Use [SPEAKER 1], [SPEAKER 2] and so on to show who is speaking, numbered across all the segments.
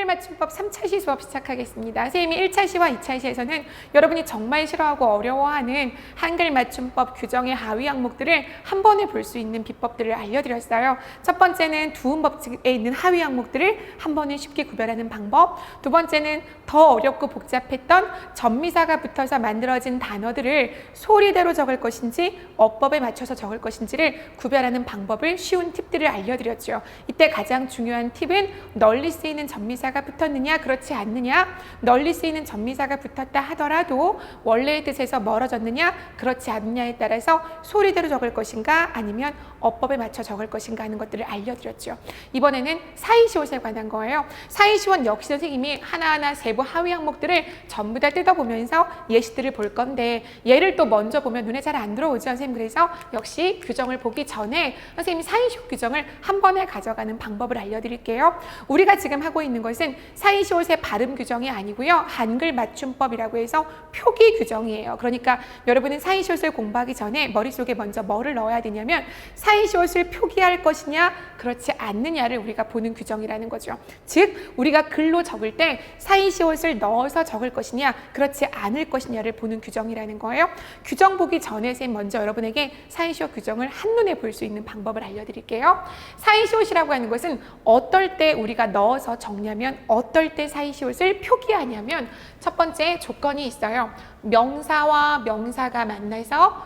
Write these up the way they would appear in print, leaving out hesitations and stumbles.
[SPEAKER 1] 한글 맞춤법 3차 시 수업 시작하겠습니다. 선생님이 1차 시와 2차 시에서는 여러분이 정말 싫어하고 어려워하는 한글 맞춤법 규정의 하위 항목들을 한 번에 볼 수 있는 비법들을 알려드렸어요. 첫 번째는 두음 법칙에 있는 하위 항목들을 한 번에 쉽게 구별하는 방법, 두 번째는 더 어렵고 복잡했던 전미사가 붙어서 만들어진 단어들을 소리대로 적을 것인지 어법에 맞춰서 적을 것인지를 구별하는 방법을 쉬운 팁들을 알려드렸죠. 이때 가장 중요한 팁은 널리 쓰이는 전미사가 붙었느냐 그렇지 않느냐, 널리 쓰이는 전미사가 붙었다 하더라도 원래의 뜻에서 멀어졌느냐 그렇지 않느냐에 따라서 소리대로 적을 것인가 아니면 어법에 맞춰 적을 것인가 하는 것들을 알려드렸죠. 이번에는 사이시옷에 관한 거예요. 사이시옷 역시 선생님이 하나하나 세부 하위 항목들을 전부 다 뜯어보면서 예시들을 볼 건데 얘를 또 먼저 보면 눈에 잘 안 들어오죠, 선생님. 그래서 역시 규정을 보기 전에 선생님이 사이시옷 규정을 한 번에 가져가는 방법을 알려드릴게요. 우리가 지금 하고 있는 것은 사이시옷의 발음 규정이 아니고요. 한글 맞춤법이라고 해서 표기 규정이에요. 그러니까 여러분은 사이시옷을 공부하기 전에 머릿속에 먼저 뭐를 넣어야 되냐면 사이시옷을 표기할 것이냐 그렇지 않느냐를 우리가 보는 규정이라는 거죠. 즉 우리가 글로 적을 때 사이시옷을 넣어서 적을 것이냐 그렇지 않을 것이냐를 보는 규정이라는 거예요. 규정 보기 전에 선 먼저 여러분에게 사이시옷 규정을 한눈에 볼 수 있는 방법을 알려드릴게요. 사이시옷이라고 하는 것은 어떨 때 우리가 넣어서 적냐면 어떨 때 사이시옷을 표기하냐면 첫 번째 조건이 있어요. 명사와 명사가 만나서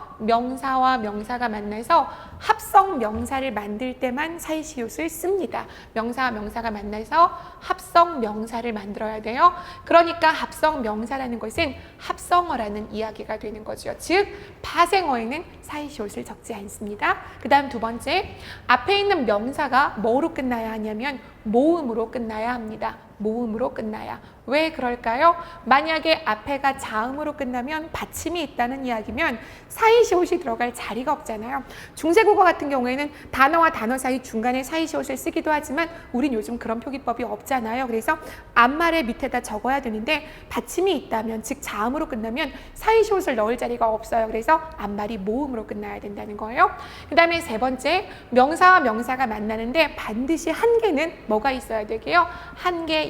[SPEAKER 1] 합성 명사를 만들 때만 사이시옷을 씁니다. 명사와 명사가 만나서 합성 명사를 만들어야 돼요. 그러니까 합성 명사라는 것은 합성어라는 이야기가 되는 거죠. 즉 파생어에는 사이시옷을 적지 않습니다. 그 다음 두 번째, 앞에 있는 명사가 뭐로 끝나야 하냐면 모음으로 끝나야 합니다. 모음으로 끝나야. 왜 그럴까요? 만약에 앞에가 자음으로 끝나면 받침이 있다는 이야기면 사이시옷이 들어갈 자리가 없잖아요. 중세국어 같은 경우에는 단어와 단어 사이 중간에 사이시옷을 쓰기도 하지만 우린 요즘 그런 표기법이 없잖아요. 그래서 앞말의 밑에다 적어야 되는데 받침이 있다면, 즉 자음으로 끝나면 사이시옷을 넣을 자리가 없어요. 그래서 앞말이 모음으로 끝나야 된다는 거예요. 그 다음에 세 번째, 명사와 명사가 만나는데 반드시 한 개는 뭐가 있어야 되게요? 한 개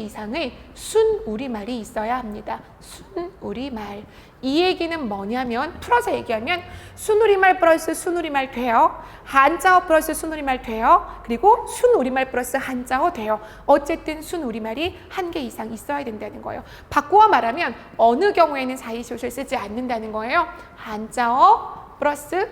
[SPEAKER 1] 이상의 순우리말이 있어야 합니다. 순우리말. 이 얘기는 뭐냐면 풀어서 얘기하면 순우리말 플러스 순우리말 돼요. 한자어 플러스 순우리말 돼요. 그리고 순우리말 플러스 한자어 돼요. 어쨌든 순우리말이 한 개 이상 있어야 된다는 거예요. 바꾸어 말하면 어느 경우에는 사이시옷을 쓰지 않는다는 거예요. 한자어 플러스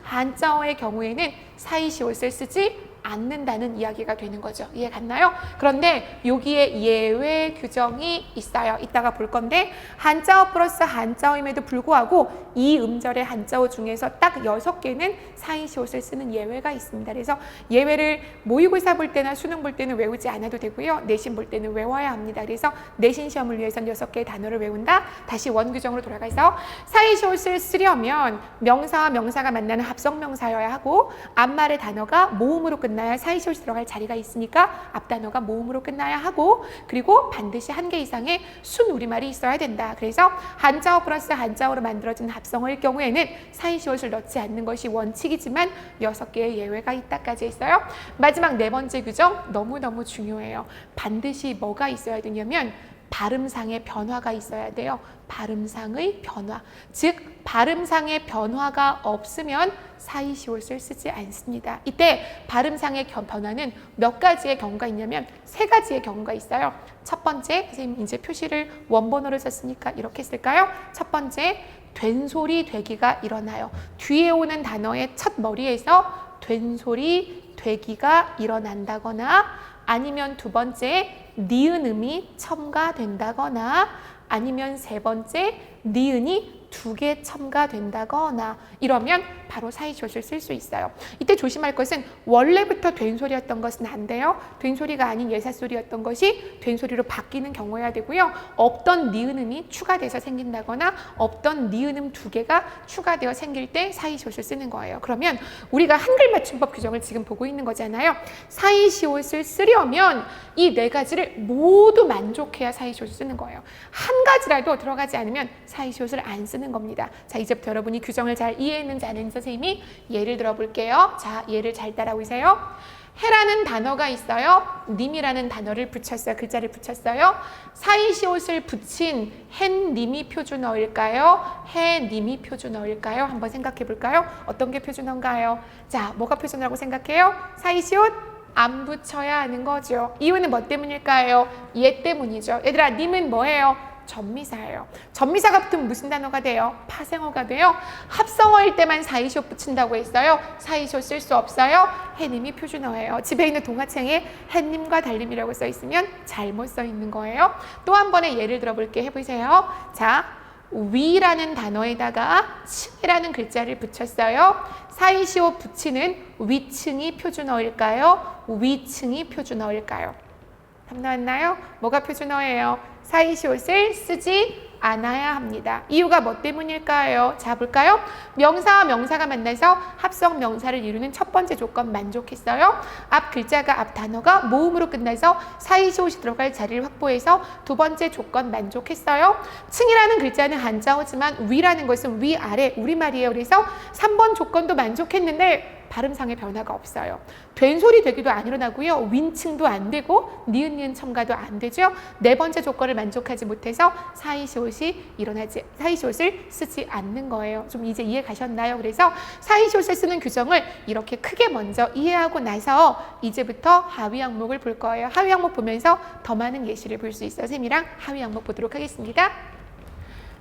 [SPEAKER 1] 한자어의 경우에는 사이시옷을 쓰지 않는다는 이야기가 되는 거죠. 이해 갔나요? 그런데 여기에 예외 규정이 있어요. 이따가 볼 건데 한자어 플러스 한자어임에도 불구하고 이 음절의 한자어 중에서 딱 6개는 사이시옷을 쓰는 예외가 있습니다. 그래서 예외를 모의고사 볼 때나 수능 볼 때는 외우지 않아도 되고요. 내신 볼 때는 외워야 합니다. 그래서 내신 시험을 위해서는 6개의 단어를 외운다. 다시 원규정으로 돌아가서 사이시옷을 쓰려면 명사와 명사가 만나는 합성명사여야 하고 앞말의 단어가 모음으로 끝나야 사이시옷이 들어갈 자리가 있으니까 앞단어가 모음으로 끝나야 하고 그리고 반드시 한 개 이상의 순우리말이 있어야 된다. 그래서 한자어 플러스 한자어로 만들어진 합성어일 경우에는 사이시옷을 넣지 않는 것이 원칙이지만 6개의 예외가 있다까지 있어요. 마지막 네 번째 규정 너무너무 중요해요. 반드시 뭐가 있어야 되냐면 발음상의 변화가 있어야 돼요. 발음상의 변화. 즉 발음상의 변화가 없으면 사이시옷을 쓰지 않습니다. 이때 발음상의 변화는 몇 가지의 경우가 있냐면 3가지의 경우가 있어요. 첫 번째, 선생님 이제 표시를 원본어로 썼으니까 이렇게 쓸까요? 첫 번째, 된소리 되기가 일어나요. 뒤에 오는 단어의 첫 머리에서 된소리 되기가 일어난다거나 아니면 두 번째, 니은음이 첨가된다거나 아니면 세 번째, 니은이 2개 첨가된다거나 이러면 바로 사이시옷을 쓸 수 있어요. 이때 조심할 것은 원래부터 된소리였던 것은 안 돼요. 된소리가 아닌 예사소리였던 것이 된소리로 바뀌는 경우여야 되고요. 없던 니은음이 추가돼서 생긴다거나 없던 니은음 2개가 추가되어 생길 때 사이시옷을 쓰는 거예요. 그러면 우리가 한글 맞춤법 규정을 지금 보고 있는 거잖아요. 사이시옷을 쓰려면 이 4가지를 모두 만족해야 사이시옷을 쓰는 거예요. 한 가지라도 들어가지 않으면 사이시옷을 안 쓰는 겁니다. 자, 이제부터 여러분이 규정을 잘 이해했는지 안 했는지 선생님이 예를 들어 볼게요. 자, 예를 잘 따라오세요. 해라는 단어가 있어요. 님이라는 단어를 붙였어요. 글자를 붙였어요. 사이시옷을 붙인 햇님이 표준어일까요? 해님이 표준어일까요? 한번 생각해 볼까요? 어떤 게 표준어인가요? 자, 뭐가 표준어라고 생각해요? 사이시옷 안 붙여야 하는 거죠. 이유는 뭐 때문일까요? 얘 때문이죠. 얘들아, 님은 뭐예요? 전미사예요. 전미사가 붙으면 무슨 단어가 돼요? 파생어가 돼요. 합성어일 때만 사이시옷 붙인다고 했어요. 사이시옷 쓸 수 없어요. 해님이 표준어예요. 집에 있는 동화책에 해님과 달님이라고 써 있으면 잘못 써 있는 거예요. 또 한 번의 예를 들어볼게. 해보세요. 자, 위라는 단어에다가 층이라는 글자를 붙였어요. 사이시옷 붙이는 위층이 표준어일까요? 위층이 표준어일까요? 답 나왔나요? 뭐가 표준어예요? 사이시옷을 쓰지 않아야 합니다. 이유가 뭐 때문일까요? 자, 볼까요? 명사와 명사가 만나서 합성 명사를 이루는 첫 번째 조건 만족했어요. 앞 글자가 앞 단어가 모음으로 끝나서 사이시옷이 들어갈 자리를 확보해서 두 번째 조건 만족했어요. 층이라는 글자는 한자어지만 위라는 것은 위아래 우리말이에요. 그래서 3번 조건도 만족했는데 발음상의 변화가 없어요. 된소리 되기도 안 일어나고요. 윈층도 안 되고 니은 첨가도 안 되죠. 네 번째 조건을 만족하지 못해서 사이시옷을 쓰지 않는 거예요. 좀 이제 이해 가셨나요? 그래서 사이시옷을 쓰는 규정을 이렇게 크게 먼저 이해하고 나서 이제부터 하위 항목을 볼 거예요. 하위 항목 보면서 더 많은 예시를 볼 수 있어요. 선생님이랑 하위 항목 보도록 하겠습니다.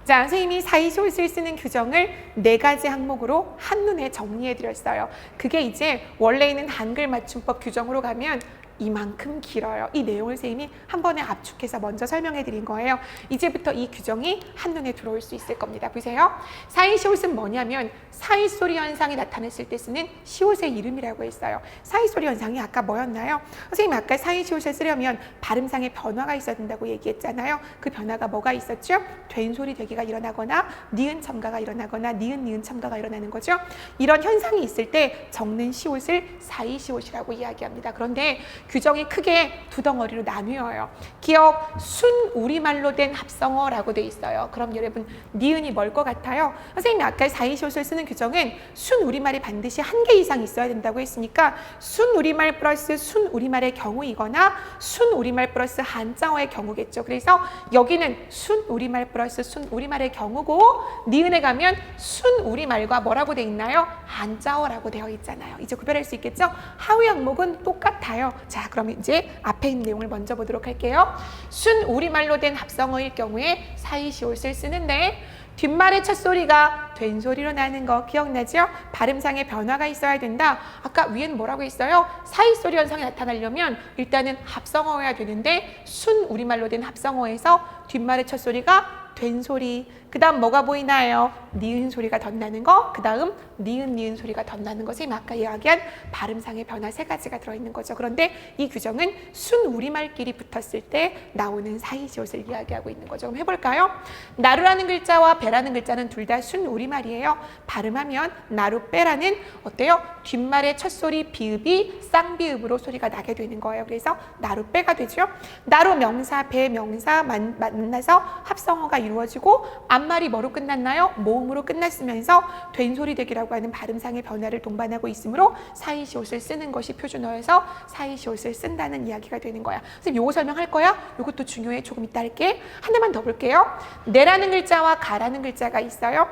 [SPEAKER 1] 자, 선생님이 사이시옷을 쓰는 규정을 4가지 항목으로 한눈에 정리해 드렸어요. 그게 이제 원래 있는 한글 맞춤법 규정으로 가면 이만큼 길어요. 이 내용을 선생님이 한 번에 압축해서 먼저 설명해 드린 거예요. 이제부터 이 규정이 한눈에 들어올 수 있을 겁니다. 보세요. 사이시옷은 뭐냐면 사이소리 현상이 나타났을 때 쓰는 시옷의 이름이라고 했어요. 사이소리 현상이 아까 뭐였나요? 선생님 아까 사이시옷을 쓰려면 발음상의 변화가 있어야 된다고 얘기했잖아요. 그 변화가 뭐가 있었죠? 된소리 되기가 일어나거나 니은 첨가가 일어나거나 니은 첨가가 일어나는 거죠. 이런 현상이 있을 때 적는 시옷을 사이시옷이라고 이야기합니다. 그런데 규정이 크게 두 덩어리로 나뉘어요. 기억, 순 우리말로 된 합성어라고 돼 있어요. 그럼 여러분 니은이 뭘 것 같아요? 선생님이 아까 사이시옷을 쓰는 규정은 순 우리말이 반드시 1개 이상 있어야 된다고 했으니까 순 우리말 플러스 순 우리말의 경우이거나 순 우리말 플러스 한자어의 경우겠죠. 그래서 여기는 순 우리말 플러스 순 우리말의 경우고 니은에 가면 순 우리말과 뭐라고 돼 있나요? 한자어라고 되어 있잖아요. 이제 구별할 수 있겠죠? 하위 항목은 똑같아요. 자, 그럼 이제 앞에 있는 내용을 먼저 보도록 할게요. 순 우리말로 된 합성어일 경우에 사이시옷을 쓰는데 뒷말의 첫 소리가 된 소리로 나는 거 기억나죠? 발음상의 변화가 있어야 된다. 아까 위에는 뭐라고 했어요? 사이소리 현상이 나타나려면 일단은 합성어여야 되는데 순 우리말로 된 합성어에서 뒷말의 첫 소리가 된 소리, 그 다음 뭐가 보이나요? 니은 소리가 덧나는 거, 그 다음 니은 소리가 덧나는 거. 선생님 아까 이야기한 발음상의 변화 3가지가 들어있는 거죠. 그런데 이 규정은 순 우리말끼리 붙었을 때 나오는 사이시옷을 이야기하고 있는 거죠. 그럼 해볼까요? 나루라는 글자와 배라는 글자는 둘 다 순 우리말이에요. 발음하면 나루 빼라는 어때요? 뒷말의 첫 소리 비읍이 쌍비읍으로 소리가 나게 되는 거예요. 그래서 나루 빼가 되죠. 나루 명사, 배 명사 만나서 합성어가 이루어지고 앞말이 뭐로 끝났나요? 모음으로 끝났으면서 된소리 되기라고 하는 발음상의 변화를 동반하고 있으므로 사이시옷을 쓰는 것이 표준어여서 사이시옷을 쓴다는 이야기가 되는 거야. 선생님 요거 설명할 거야? 요것도 중요해. 조금 이따 할게. 하나만 더 볼게요. 내라는 글자와 가라는 글자가 있어요.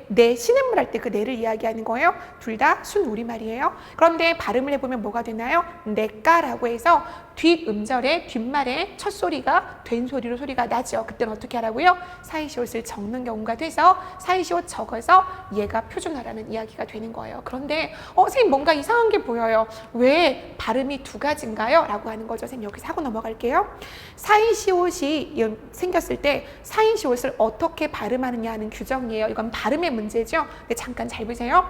[SPEAKER 1] 내 신음물 할 때 그 내를 이야기하는 거예요. 둘 다 순 우리말이에요. 그런데 발음을 해보면 뭐가 되나요? 내까라고 해서 뒷음절에 뒷말에 첫 소리가 된 소리로 소리가 나죠. 그때는 어떻게 하라고요? 사이시옷을 적는 경우가 돼서 사이시옷 적어서 얘가 표준어라는 이야기가 되는 거예요. 그런데 선생님 뭔가 이상한 게 보여요. 왜 발음이 2가지인가요? 라고 하는 거죠. 선생님 여기서 하고 넘어갈게요. 사이시옷이 생겼을 때 사이시옷을 어떻게 발음하느냐 하는 규정이에요. 이건 발음의 문제죠. 근데 잠깐 잘 보세요.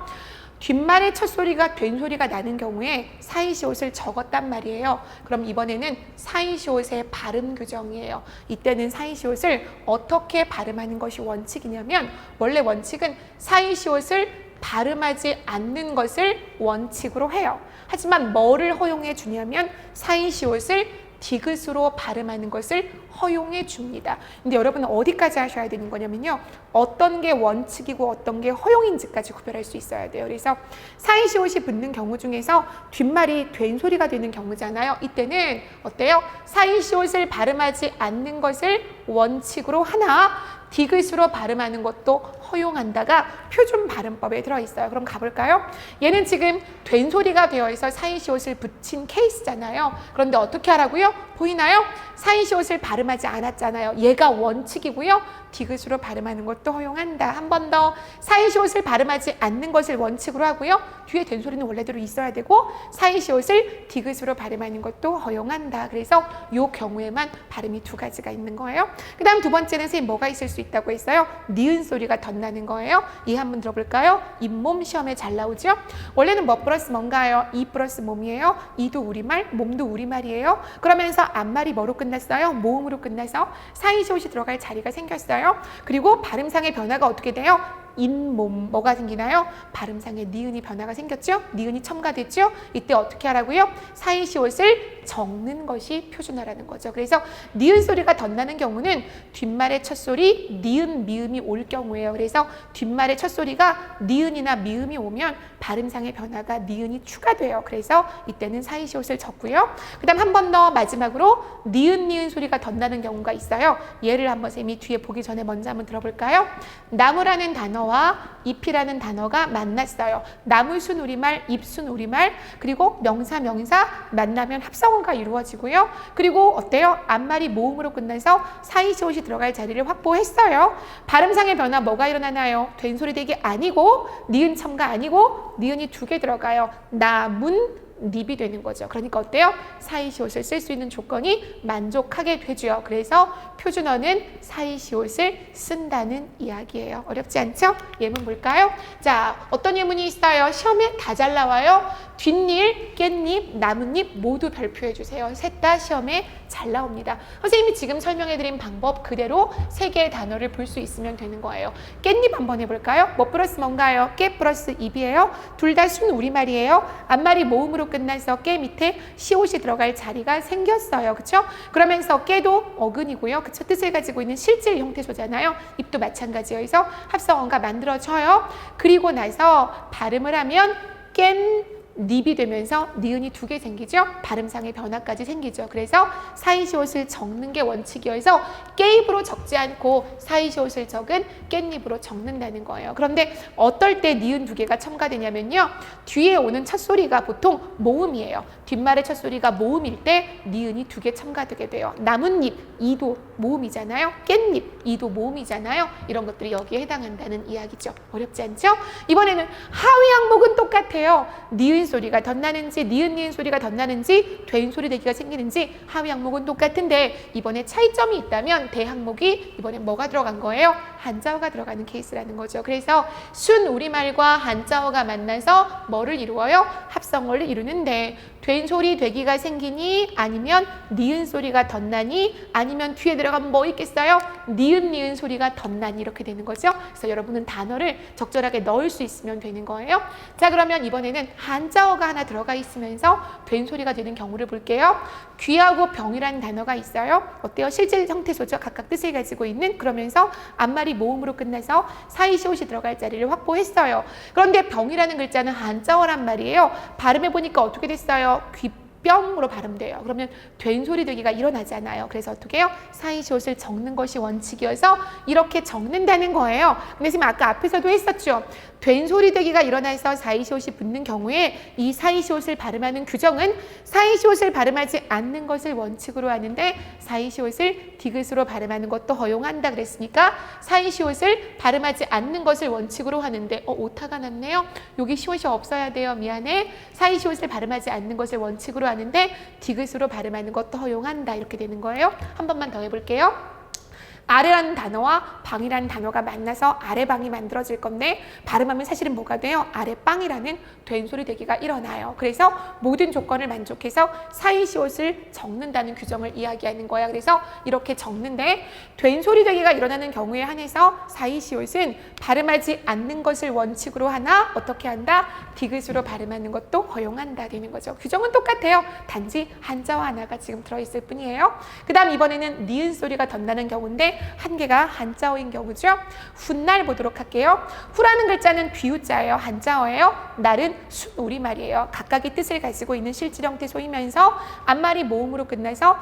[SPEAKER 1] 뒷말의 첫 소리가 된 소리가 나는 경우에 사이시옷을 적었단 말이에요. 그럼 이번에는 사이시옷의 발음 규정이에요. 이때는 사이시옷을 어떻게 발음하는 것이 원칙이냐면 원래 원칙은 사이시옷을 발음하지 않는 것을 원칙으로 해요. 하지만 뭐를 허용해 주냐면 사이시옷을 디귿으로 발음하는 것을 허용해 줍니다. 근데 여러분은 어디까지 하셔야 되는 거냐면요. 어떤 게 원칙이고 어떤 게 허용인지까지 구별할 수 있어야 돼요. 그래서 사이시옷이 붙는 경우 중에서 뒷말이 된소리가 되는 경우잖아요. 이때는 어때요? 사이시옷을 발음하지 않는 것을 원칙으로 하나 디귿으로 발음하는 것도 허용한다가 표준 발음법에 들어있어요. 그럼 가볼까요? 얘는 지금 된소리가 되어 있어 사이시옷을 붙인 케이스잖아요. 그런데 어떻게 하라고요? 보이나요? 사이시옷을 발음하지 않았잖아요. 얘가 원칙이고요. 디귿으로 발음하는 것도 허용한다. 한 번 더 사이시옷을 발음하지 않는 것을 원칙으로 하고요. 뒤에 된소리는 원래대로 있어야 되고 사이시옷을 디귿으로 발음하는 것도 허용한다. 그래서 이 경우에만 발음이 두 가지가 있는 거예요. 그 다음 두 번째는 선생님 뭐가 있을 수 있다고 했어요? 니은 소리가 덧나는 거예요. 이 한번 들어볼까요? 잇몸 시험에 잘 나오죠? 원래는 뭐 플러스 뭔가요? 이 플러스 몸이에요. 이도 우리말, 몸도 우리말이에요. 그러면서 앞말이 뭐로 끝났어요? 모음으로 끝나서 사이시옷이 들어갈 자리가 생겼어요. 그리고 발음상의 변화가 어떻게 돼요? 잇몸 뭐가 생기나요? 발음상의 니은이 변화가 생겼죠? 니은이 첨가됐죠? 이때 어떻게 하라고요? 사이시옷을 적는 것이 표준어라는 거죠. 그래서 니은 소리가 덧나는 경우는 뒷말의 첫 소리 니은 미음이 올 경우예요. 그래서 뒷말의 첫 소리가 니은이나 미음이 오면 발음상의 변화가 니은이 추가돼요. 그래서 이때는 사이시옷을 적고요. 그 다음 한 번 더 마지막으로 니은 소리가 덧나는 경우가 있어요. 얘를 한번 쌤이 뒤에 보기 전에 먼저 한번 들어볼까요? 나무라는 단어와 잎이라는 단어가 만났어요. 나무순 우리말, 잎순 우리말, 그리고 명사 만나면 합성어가 이루어지고요. 그리고 어때요? 앞말이 모음으로 끝나서 사이시옷이 들어갈 자리를 확보했어요. 발음상의 변화 뭐가 일어나나요? 된소리 되기 아니고 니은 첨가 아니고 니은이 두 개 들어가요. 나문 닙이 되는 거죠. 그러니까 어때요? 사이시옷을 쓸 수 있는 조건이 만족하게 되죠. 그래서 표준어는 사이시옷을 쓴다는 이야기예요. 어렵지 않죠? 예문 볼까요? 자, 어떤 예문이 있어요? 시험에 다 잘 나와요. 뒷일, 깻잎, 나뭇잎 모두 발표해 주세요. 셋 다 시험에 잘 나옵니다. 선생님이 지금 설명해드린 방법 그대로 세 개의 단어를 볼 수 있으면 되는 거예요. 깻잎 한번 해볼까요? 뭐 플러스 뭔가요? 깨 플러스 잎이에요. 둘 다 순 우리말이에요. 앞말이 모음으로 끝나서 깨 밑에 시옷이 들어갈 자리가 생겼어요. 그렇죠? 그러면서 깨도 어근이고요. 그쵸? 뜻을 가지고 있는 실질 형태소잖아요. 잎도 마찬가지여서 합성어가 만들어져요. 그리고 나서 발음을 하면 깬 닙이 되면서 니은이 두 개 생기죠. 발음상의 변화까지 생기죠. 그래서 사이시옷을 적는 게 원칙이어서 깨입으로 적지 않고 사이시옷을 적은 깻잎으로 적는다는 거예요. 그런데 어떨 때 니은 두 개가 첨가되냐면요. 뒤에 오는 첫 소리가 보통 모음이에요. 뒷말의 첫 소리가 모음일 때 니은이 두 개 첨가되게 돼요. 나뭇잎, 이도 모음이잖아요. 깻잎, 이도 모음이잖아요. 이런 것들이 여기에 해당한다는 이야기죠. 어렵지 않죠? 이번에는 하위 항목은 똑같아요. 니은 소리가 덧나는지 니은 소리가 덧나는지 된 소리 되기가 생기는지 하위 항목은 똑같은데 이번에 차이점이 있다면 대 항목이 이번에 뭐가 들어간 거예요? 한자어가 들어가는 케이스라는 거죠. 그래서 순 우리말과 한자어가 만나서 뭐를 이루어요? 합성어를 이루는데 된 소리 되기가 생기니 아니면 니은 소리가 덧나니 아니면 뒤에 들어가면 뭐 있겠어요? 니은 소리가 덧나니 이렇게 되는 거죠. 그래서 여러분은 단어를 적절하게 넣을 수 있으면 되는 거예요. 자, 그러면 이번에는 한자어가 하나 들어가 있으면서 된 소리가 되는 경우를 볼게요. 귀하고 병이라는 단어가 있어요. 어때요? 실질 형태소죠. 각각 뜻을 가지고 있는. 그러면서 앞말이 모음으로 끝나서 사이시옷이 들어갈 자리를 확보했어요. 그런데 병이라는 글자는 한자어란 말이에요. 발음해보니까 어떻게 됐어요? 귓병으로 발음돼요. 그러면 된 소리 되기가 일어나잖아요. 그래서 어떻게 해요? 사이시옷을 적는 것이 원칙이어서 이렇게 적는다는 거예요. 근데 지금 아까 앞에서도 했었죠. 된 소리 되기가 일어나서 사이시옷이 붙는 경우에 이 사이시옷을 발음하는 규정은 사이시옷을 발음하지 않는 것을 원칙으로 하는데 사이시옷을 디귿으로 발음하는 것도 허용한다 그랬으니까 사이시옷을 발음하지 않는 것을 원칙으로 하는데 오타가 났네요. 여기 시옷이 없어야 돼요. 미안해. 사이시옷을 발음하지 않는 것을 원칙으로 하는데 디귿으로 발음하는 것도 허용한다 이렇게 되는 거예요. 한 번만 더 해볼게요. 아래라는 단어와 방이라는 단어가 만나서 아래방이 만들어질 건데 발음하면 사실은 뭐가 돼요? 아래빵이라는 된소리 되기가 일어나요. 그래서 모든 조건을 만족해서 사이시옷을 적는다는 규정을 이야기하는 거야. 그래서 이렇게 적는데 된소리 되기가 일어나는 경우에 한해서 사이시옷은 발음하지 않는 것을 원칙으로 하나 어떻게 한다? 디귿으로 발음하는 것도 허용한다 되는 거죠. 규정은 똑같아요. 단지 한자어 하나가 지금 들어있을 뿐이에요. 그 다음 이번에는 니은 소리가 덧나는 경우인데 한 개가 한자어인 경우죠. 훗날 보도록 할게요. 후라는 글자는 비유자예요. 한자어예요. 날은 순우리말이에요. 각각의 뜻을 가지고 있는 실질 형태 소이면서 앞말이 모음으로 끝나서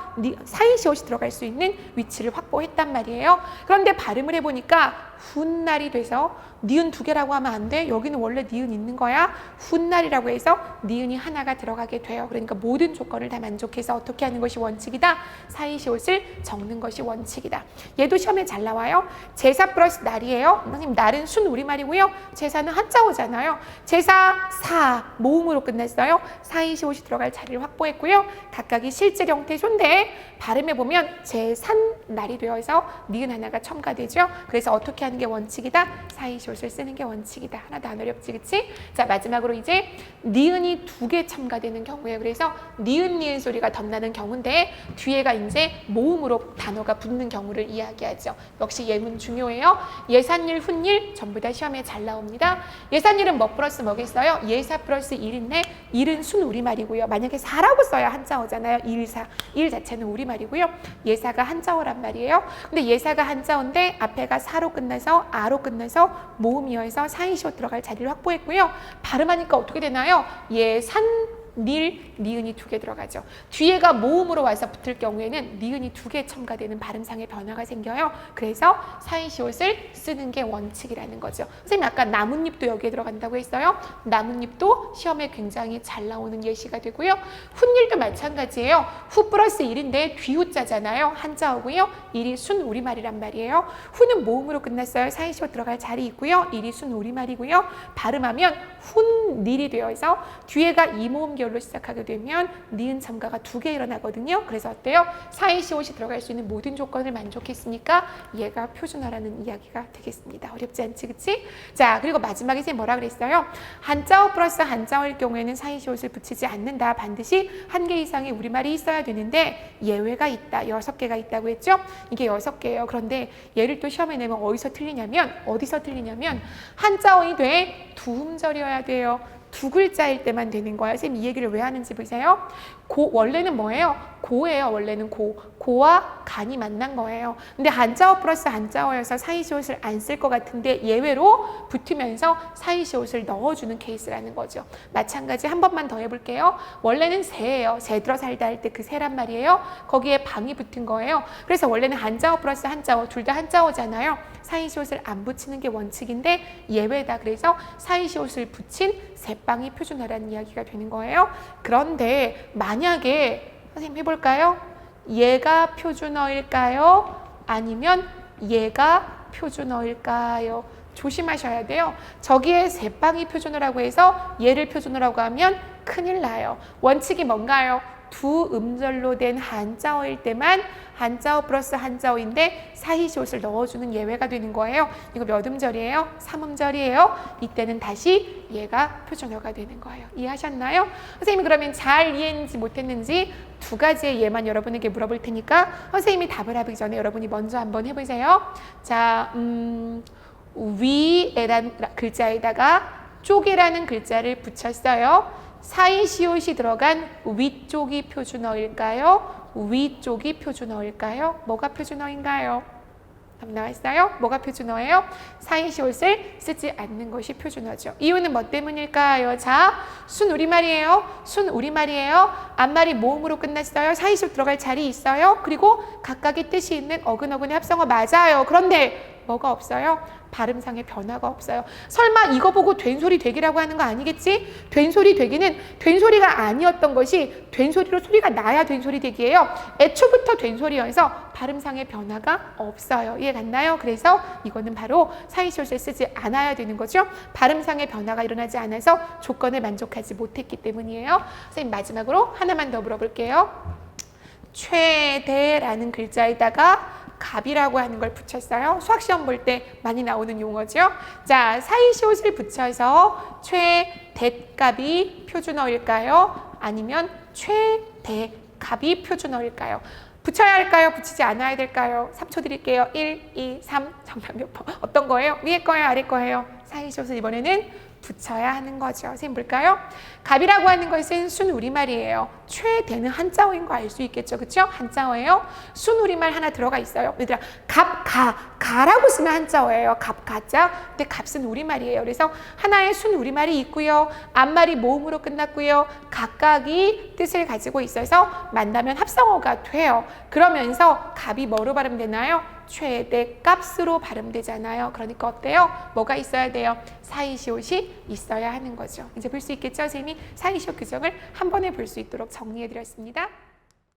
[SPEAKER 1] 사이시옷이 들어갈 수 있는 위치를 확보했단 말이에요. 그런데 발음을 해보니까 훗날이 돼서 니은 두 개라고 하면 안 돼. 여기는 원래 니은 있는 거야. 훗날이라고 해서 니은이 하나가 들어가게 돼요. 그러니까 모든 조건을 다 만족해서 어떻게 하는 것이 원칙이다? 사이시옷을 적는 것이 원칙이다. 얘도 시험에 잘 나와요. 제사 플러스 날이에요. 선생님 날은 순우리말이고요. 제사는 한자어잖아요. 제사 사 모음으로 끝났어요. 사이시옷이 들어갈 자리를 확보했고요. 각각이 실제 형태 소인데 발음해보면 제산 날이 되어서 니은 하나가 첨가되죠. 그래서 어떻게 하는 게 원칙이다? 사이시옷을 쓰는 게 원칙이다. 하나도 안 어렵지, 그치? 자, 마지막으로 이제 니은이 두 개 첨가되는 경우예요. 그래서 니은 소리가 덧나는 경우인데 뒤에가 이제 모음으로 단어가 붙는 경우를 이야기하죠. 역시 예문 중요해요. 예산일, 훗일 전부 다 시험에 잘 나옵니다. 예산일은 뭐 플러스 뭐겠어요? 예사 플러스 일인데 일은 순우리말이고요. 만약에 사라고 써야 한자어잖아요. 일사, 일 자체는 우리말이고요. 예사가 한자어란 말이에요. 근데 예사가 한자어인데 앞에가 사로 끝나서 아로 끝나서 모음이어서 사이시옷 들어갈 자리를 확보했고요. 발음하니까 어떻게 되나요? 예산 니은이 두 개 들어가죠. 뒤에가 모음으로 와서 붙을 경우에는 니은이 두 개 첨가되는 발음상의 변화가 생겨요. 그래서 사이시옷을 쓰는 게 원칙이라는 거죠. 선생님 아까 나뭇잎도 여기에 들어간다고 했어요. 나뭇잎도 시험에 굉장히 잘 나오는 예시가 되고요. 훗일도 마찬가지예요. 후 플러스 일인데 뒤후자잖아요. 한자어고요. 일이 순우리말이란 말이에요. 후는 모음으로 끝났어요. 사이시옷 들어갈 자리 있고요. 일이 순우리말이고요. 발음하면 훗일이 되어서 뒤에가 이모음 계열로 시작하게 되면 니은 첨가가 두 개 일어나거든요. 그래서 어때요? 사이시옷이 들어갈 수 있는 모든 조건을 만족했으니까 얘가 표준어라는 이야기가 되겠습니다. 어렵지 않지, 그치? 자, 그리고 마지막에 이제 뭐라 그랬어요? 한자어 플러스 한자어일 경우에는 사이시옷을 붙이지 않는다. 반드시 한 개 이상의 우리말이 있어야 되는데 예외가 있다. 6개가 있다고 했죠? 이게 6개예요. 그런데 얘를 또 시험에 내면 어디서 틀리냐면 한자어이 돼 두 음절이어야 돼요. 두 글자일 때만 되는 거야. 선생님 이 얘기를 왜 하는지 보세요. 원래는 뭐예요? 고예요. 원래는 고와 간이 만난 거예요. 근데 한자어 플러스 한자어여서 사이시옷을 안 쓸 것 같은데 예외로 붙으면서 사이시옷을 넣어주는 케이스라는 거죠. 마찬가지 한 번만 더 해볼게요. 원래는 새예요. 새 들어 살다 할 때 그 새란 말이에요. 거기에 방이 붙은 거예요. 그래서 원래는 한자어 플러스 한자어 둘 다 한자어잖아요. 사이시옷을 안 붙이는 게 원칙인데 예외다. 그래서 사이시옷을 붙인 새빵이 표준어라는 이야기가 되는 거예요. 그런데 만약에 선생님 해볼까요? 얘가 표준어일까요? 아니면 얘가 표준어일까요? 조심하셔야 돼요. 저기에 새빵이 표준어라고 해서 얘를 표준어라고 하면 큰일 나요. 원칙이 뭔가요? 두 음절로 된 한자어일 때만 한자어 플러스 한자어인데 사이시옷을 넣어주는 예외가 되는 거예요. 이거 몇 음절이에요? 3음절이에요. 이때는 다시 얘가 표준어가 되는 거예요. 이해하셨나요? 선생님이 그러면 잘 이해했는지 못했는지 두 가지의 예만 여러분에게 물어볼 테니까 선생님이 답을 하기 전에 여러분이 먼저 한번 해보세요. 자, 위에란 글자에다가 쪽이라는 글자를 붙였어요. 사이시옷이 들어간 위쪽이 표준어일까요? 위쪽이 표준어일까요? 뭐가 표준어인가요? 답 나왔어요? 뭐가 표준어예요? 사이시옷을 쓰지 않는 것이 표준어죠. 이유는 뭐 때문일까요? 자, 순우리말이에요. 순우리말이에요. 앞말이 모음으로 끝났어요. 사이시옷 들어갈 자리 있어요. 그리고 각각의 뜻이 있는 어근어근의 합성어 맞아요. 그런데 뭐가 없어요? 발음상의 변화가 없어요. 설마 이거 보고 된소리 되기라고 하는 거 아니겠지? 된소리 되기는 된소리가 아니었던 것이 된소리로 소리가 나야 된소리 되기예요. 애초부터 된소리여서 발음상의 변화가 없어요. 이해 갔나요? 그래서 이거는 바로 사이시옷을 쓰지 않아야 되는 거죠. 발음상의 변화가 일어나지 않아서 조건을 만족하지 못했기 때문이에요. 선생님 마지막으로 하나만 더 물어볼게요. 최대라는 글자에다가 값이라고 하는 걸 붙였어요. 수학시험 볼 때 많이 나오는 용어죠. 자, 사이시옷을 붙여서 최대값이 표준어일까요? 아니면 최대값이 표준어일까요? 붙여야 할까요? 붙이지 않아야 될까요? 3초 드릴게요. 1, 2, 3. 정답 몇 번? 어떤 거예요? 위에 거예요? 아래 거예요? 사이시옷을 이번에는 붙여야 하는 거죠. 선생님 볼까요? 갑이라고 하는 것은 순우리말이에요. 최대는 한자어인 거 알 수 있겠죠. 그렇죠? 한자어예요. 순우리말 하나 들어가 있어요. 얘들아, 가라고 쓰면 한자어예요. 가자. 근데 값은 우리말이에요. 그래서 하나의 순우리말이 있고요. 앞말이 모음으로 끝났고요. 각각이 뜻을 가지고 있어서 만나면 합성어가 돼요. 그러면서 갑이 뭐로 발음되나요? 최대값으로 발음되잖아요. 그러니까 어때요? 뭐가 있어야 돼요? 사이시옷이 있어야 하는 거죠. 이제 볼 수 있겠죠? 선생님이 사이시옷 규정을 한 번에 볼 수 있도록 정리해 드렸습니다.